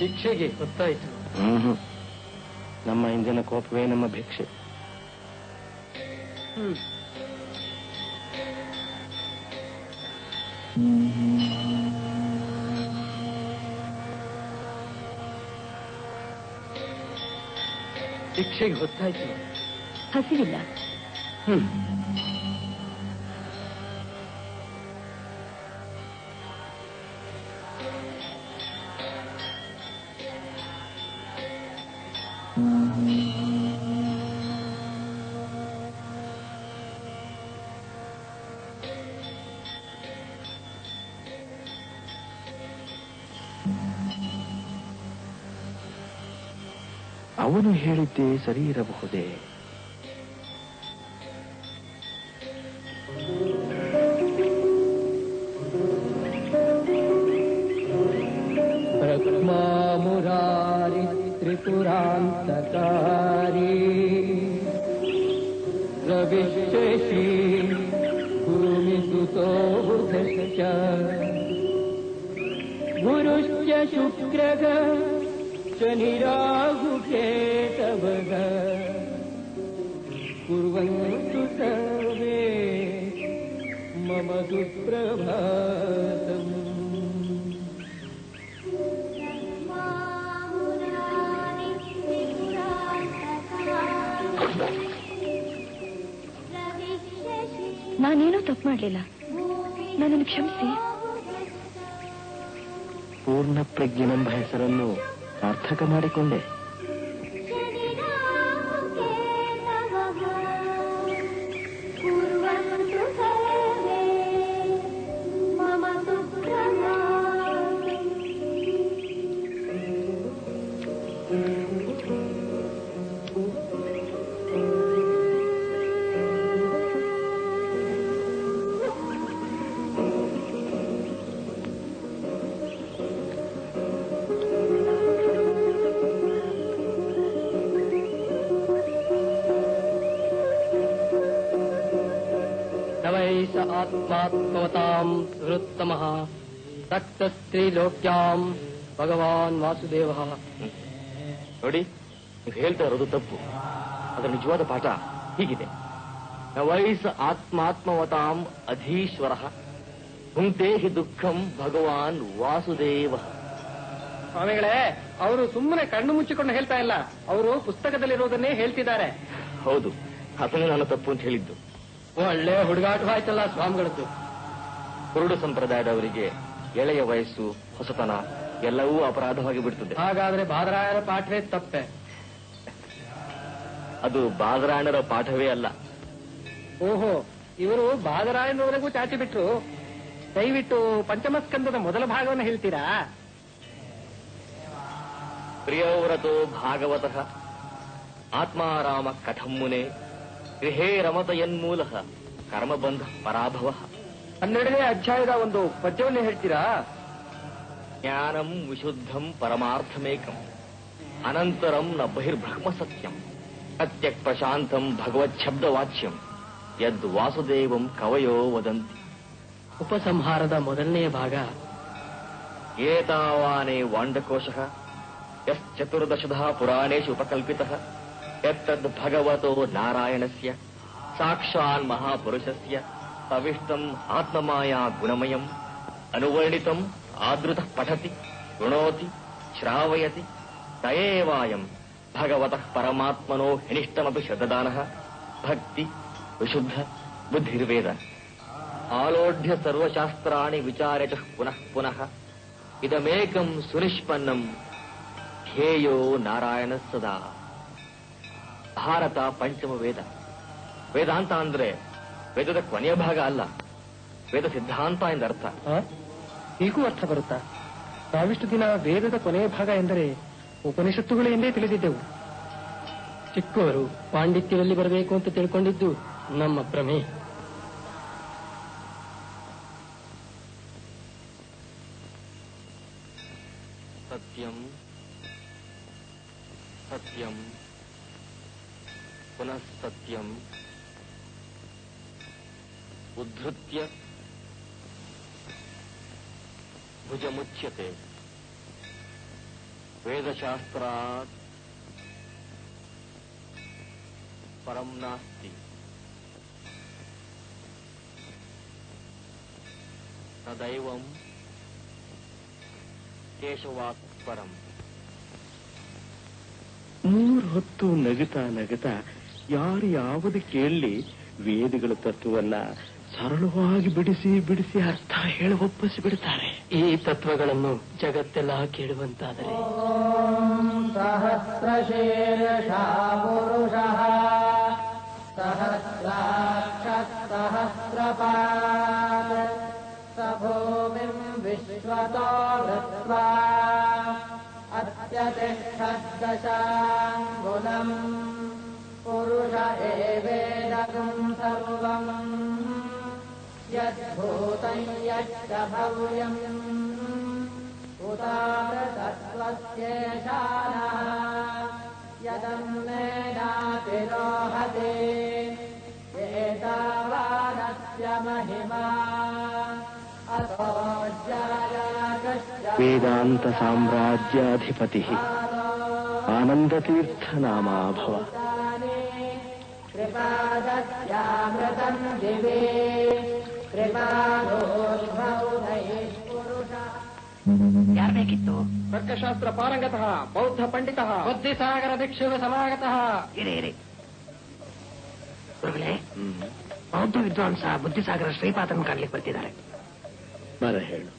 ಭಿಕ್ಷೆಗೆ ಗೊತ್ತಾಯ್ತು. ನಮ್ಮ ಇಂದಿನ ಕೋಪವೇ ನಮ್ಮ ಭಿಕ್ಷೆ. ಭಿಕ್ಷೆಗೆ ಗೊತ್ತಾಯ್ತು. ಹಸಿವಿಲ್ಲ. ಅವನು ಹೇಳಿದ್ದೇ ಸರಿ ಇರಬಹುದೇ? ಬ್ರಹ್ಮ ಮುರಾರಿ ತ್ರಿಪುರಾಂತಕಾರಿ ರವಿಶೇಷಿ ಭೂಮಿಸುತೋ ಬುಧಶ್ಚ ಗುರುಶ್ಚ ಶುಕ್ರಗ ಶನಿರಾಹುಕೇತವಃ ಕುರ್ವಂತು ಸರ್ವೇ ಮಮ ಸುಪ್ರಭಾತಂ. ನಾನೇನೂ ತಪ್ಪು ಮಾಡಲಿಲ್ಲ, ನನ್ನನ್ನು ಕ್ಷಮಿಸಿ. ಪೂರ್ಣ ಪ್ರಜ್ಞೆನೆಂಬ ಹೆಸರನ್ನು ಸಾರ್ಥಕ ಮಾಡಿಕೊಂಡೆ. ಆತ್ಮಾತ್ಮವತಾಂ ಸುಹೃತ್ತಮಃ ರಕ್ತಸ್ತ್ರೀಲೋಕ್ಯಾಂ ಭಗವಾನ್ ವಾಸುದೇವ. ನೋಡಿ, ನೀವು ಹೇಳ್ತಾ ಇರೋದು ತಪ್ಪು. ಅದರ ನಿಜವಾದ ಪಾಠ ಹೀಗಿದೆ: ನವೈಸ ಆತ್ಮಾತ್ಮವತಾಂ ಅಧೀಶ್ವರ ಭುಂಕ್ತೆ ಹಿ ದುಃಖಂ ಭಗವಾನ್ ವಾಸುದೇವ. ಸ್ವಾಮಿಗಳೇ, ಅವರು ಸುಮ್ಮನೆ ಕಣ್ಣು ಮುಚ್ಚಿಕೊಂಡು ಹೇಳ್ತಾ ಇಲ್ಲ, ಅವರು ಪುಸ್ತಕದಲ್ಲಿರುವುದನ್ನೇ ಹೇಳ್ತಿದ್ದಾರೆ. ಹೌದು, ಅದನ್ನೇ ನಾನು ತಪ್ಪು ಅಂತ ಹೇಳಿದ್ದು. ಒಳ್ಳೆ ಹುಡುಗಾಟವಾಯ್ತಲ್ಲ ಸ್ವಾಮಿಗಳದ್ದು. ಕುರುಡು ಸಂಪ್ರದಾಯದವರಿಗೆ ಎಳೆಯ ವಯಸ್ಸು, ಹೊಸತನ ಎಲ್ಲವೂ ಅಪರಾಧವಾಗಿ ಬಿಡ್ತದೆ. ಹಾಗಾದ್ರೆ ಬಾದರಾಯರ ಪಾಠವೇ ತಪ್ಪೆ. ಅದು ಬಾದರಾಯಣರ ಪಾಠವೇ ಅಲ್ಲ. ಓಹೋ, ಇವರು ಬಾದರಾಯನವರೆಗೂ ಚಾಚಿ ಬಿಟ್ರು. ದಯವಿಟ್ಟು ಪಂಚಮಸ್ಕಂದದ ಮೊದಲ ಭಾಗವನ್ನು ಹೇಳ್ತೀರಾ? ಪ್ರಿಯವ್ರತೋ ಭಾಗವತಃ ಆತ್ಮಾರಾಮ ಕಥಂ ಮುನೆ ಗೃಹೇ ರಮತ ಯನ್ಮೂಲ ಕರ್ಮಬಂಧ ಪರಾಭವ. 12ನೇ ಅಧ್ಯಾಯದ ಒಂದು ಪದ್ಯವನ್ನು ಹೇಳ್ತೀರಾ? ಜ್ಞಾನಂ ವಿಶುದ್ಧಂ ಪರಮಾರ್ಥಮೇಕಂ ಅನಂತರಂ ನ ಬಹಿರ್ಬ್ರಹ್ಮ ಸತ್ಯಂ ಸತ್ಯಕ್ ಪ್ರಶಾಂತಂ ಭಗವತ್ ಶಬ್ದವಾಚ್ಯಂ ಯದ್ ವಾಸುದೇವಂ ಕವಯೋ ವದಂತಿ. ಉಪಸಂಹಾರದ ಮೊದಲನೆಯ ಭಾಗ. ಏತಾವಾನೇ ವಾಂಡಕೋಶಃ ಯಶ್ಚತುರ್ದಶಧಃ ಪುರಾಣೇಷು ಉಪಕಲ್ಪಿತಃ ಯತ್ತದ್ ಭಗವತೋ ನಾರಾಯಣಸ್ಯ ಸಾಕ್ಷಾನ್ ಮಹಾಪುರುಷಸ್ಯ ಸವಿಷ್ಟಂ ಆತ್ಮಮಾಯಾ ಗುಣಮಯಂ ಅನುವರ್ಣಿತಂ ಆದೃತಃ ಪಠತಿ ಶೃಣೋತಿ ಶ್ರಾವಯತಿ ತಯೇವಾಯಂ ಭಗವತಃ ಪರಮಾತ್ಮನೋ ಹಿನಿಷ್ಟಮಪಿ ಶ್ರದ್ಧಾನಃ ಭಕ್ತಿ ವಿಶುದ್ಧ ಬುದ್ಧಿರ್ವೇದ ಆಲೋಢ್ಯ ಸರ್ವಶಾಸ್ತ್ರಾಣಿ ವಿಚಾರ್ಯ ಚ ಪುನಃ ಪುನಃ ಇದಮೇಕಂ ಸುನಿಷ್ಪನ್ನಂ ಧ್ಯೇಯೋ ನಾರಾಯಣ ಸದಾ. ಭಾರತ ಪಂಚಮ ವೇದ. ವೇದಾಂತ ಅಂದ್ರೆ ವೇದದ ಕೊನೆಯ ಭಾಗ ಅಲ್ಲ, ವೇದ ಸಿದ್ಧಾಂತ ಎಂದರ್ಥ. ಹೀಗೂ ಅರ್ಥ ಬರುತ್ತಾ? ನಾವಿಷ್ಟು ದಿನ ವೇದದ ಕೊನೆಯ ಭಾಗ ಎಂದರೆ ಉಪನಿಷತ್ತುಗಳು ಎಂದೇ ತಿಳಿದಿದ್ದೆವು. ಚಿಕ್ಕವರು ಪಾಂಡಿತ್ಯದಲ್ಲಿ ಬರಬೇಕು ಅಂತ ತಿಳ್ಕೊಂಡಿದ್ದು ನಮ್ಮ ಭ್ರಮೆ. ಸತ್ಯಂ ಸತ್ಯಂ ಪುನಃ ಸತ್ಯಂ ಉದ್ಧೃತ್ಯ ಭುಜಮುಚ್ಯತೆ ವೇದಶಾಸ್ತ್ರಾತ್ ಪರಂ ನಾಸ್ತಿ ತದೈವಂ ಕೇಶವಾತ್ ಪರಂ. 3 ಹೊತ್ತು ನಗುತ್ತಾ ನಗುತ್ತಾ ಯಾರು ಯಾವುದು ಕೇಳಲಿ ವೇದಗಳ ತತ್ವವನ್ನ ಸರಳವಾಗಿ ಬಿಡಿಸಿ ಬಿಡಿಸಿ ಅರ್ಥ ಹೇಳಿ ಒಪ್ಪಿಸಿ ಬಿಡ್ತಾರೆ. ಈ ತತ್ವಗಳನ್ನು ಜಗತ್ತೆಲ್ಲ ಕೇಳುವಂತಾದರೆ ಸಹಸ್ರಶೀರ್ಷಾ ಪುರುಷಃ ಸಹಸ್ರಾಕ್ಷ ಸಹಸ್ರಪಾತ್ ಸ ಭೂಮಿಂ ವಿಶ್ವತೋ ವೃತ್ವಾ ಅತ್ಯತಿಷ್ಠದ್ದಶಾಂಗುಲಂ ಪುರುಷ ಏವೇದಕಂ ಸರ್ವಂ ಯದ್ಭೂತಂ ಯಚ್ಚ ಭವ್ಯಂ ಉದಾರತತ್ವಸ್ಯೇಷಾನಃ ಯದನ್ನೇನಾತಿರೋಹತೆ ಏತಾವಾನಸ್ಯ ಮಹಿಮಾ ಅತೋ ಜಾಯಕಶ್ಚ ವೇದಾಂತ ಸಾಮ್ರಾಜ್ಯಾಧಿಪತಿ ಆನಂದತೀರ್ಥ ನಾಮಾಭವ. ಕೃಪಾದಸ್ಯಾಮೃತಂ ದಿವೇ ಕೃಪಾದೋದ್ಭವನೈಃ ಪುರುಷಃ. ಯಾರು ಬೇಕಿತ್ತು? ತರ್ಕಶಾಸ್ತ್ರ ಪಾರಂಗತಃ ಬೌದ್ಧ ಪಂಡಿತಃ ಬುದ್ಧಿಸಾಗರ ಭಿಕ್ಷುವ ಸಮಾಗತಃ. ಇರಿ ಗುರುಗಳೇ, ಬೌದ್ಧ ವಿದ್ವಾಂಸ ಬುದ್ಧಿಸಾಗರ ಶ್ರೀಪಾದನ್ ಕಾಣ್ಲಿಕ್ಕೆ ಬರ್ತಿದ್ದಾರೆ. ಬರ ಹೇಳು.